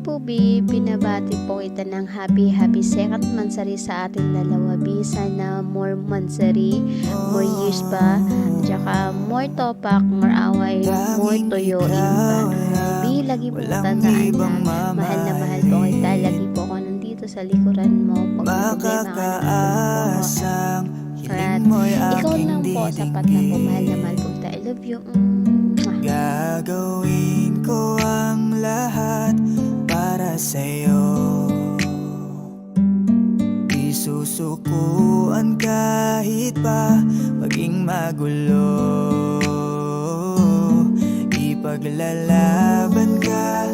Pubi, binabati po kita ng happy second mansari sa ating dalawa. Bi, sana more mansari, more years pa, at saka more topak, more away, more tuyuin pa. Bi, lagi po tandaan na mahal po kita. Lagi po ako nandito sa likuran mo. Pag may problema ka, nandun po ako. At ikaw lang po, sapat na po, mahal po kita. I love you. Gagawin ko ang lahat para sa'yo. Isusukuan kahit pa maging magulo. Ipaglalaban ka,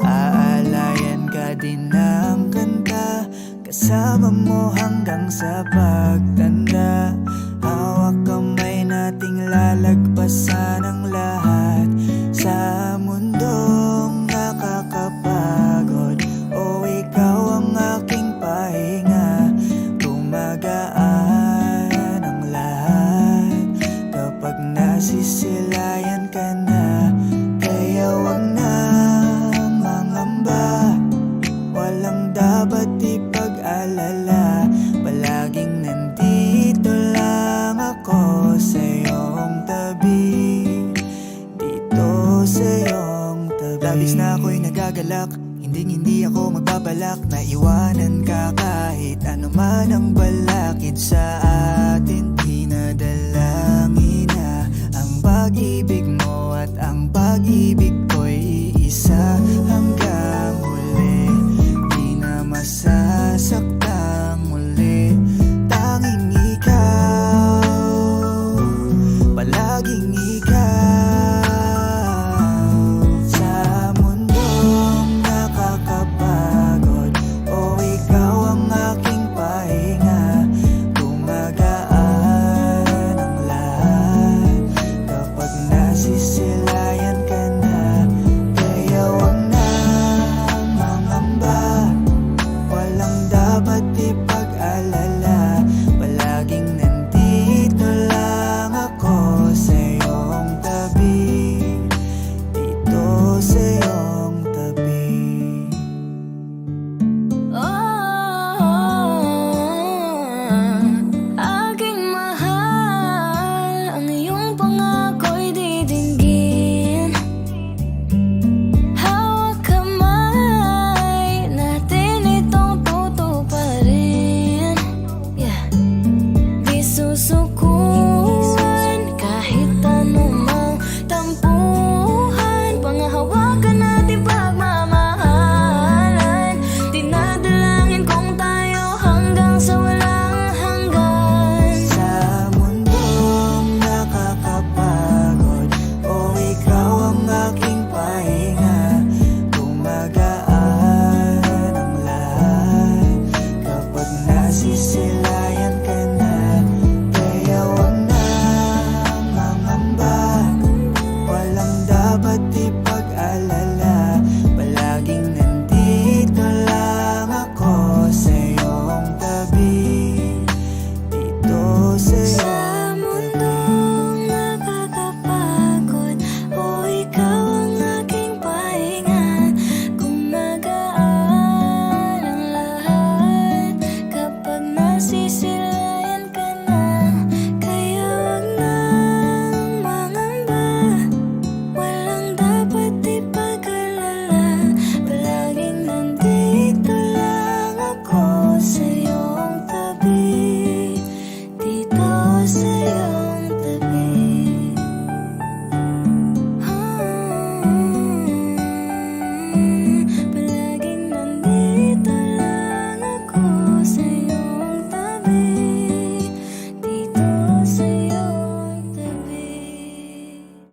aalayan ka din ng kanta. Kasama mo hanggang sa pagtanda. Hawak kamay nating lalagpasan ang lahat sa mundong nakakapagod. O ikaw ang aking pahinga, gumagaan ang lahat kapag nasisilayan ka na. Kaya wag na mangamba, walang dapat ipag-alala. Palaging nandito lang ako sa iyong tabi, dito sa iyong tabi. Labis na ako'y nagagalak, hindi ako magbabalak na iwanan ka kahit ano man ang balakid sa atin. Dinadalangin na ang pag-ibig mo at ang pag-ibig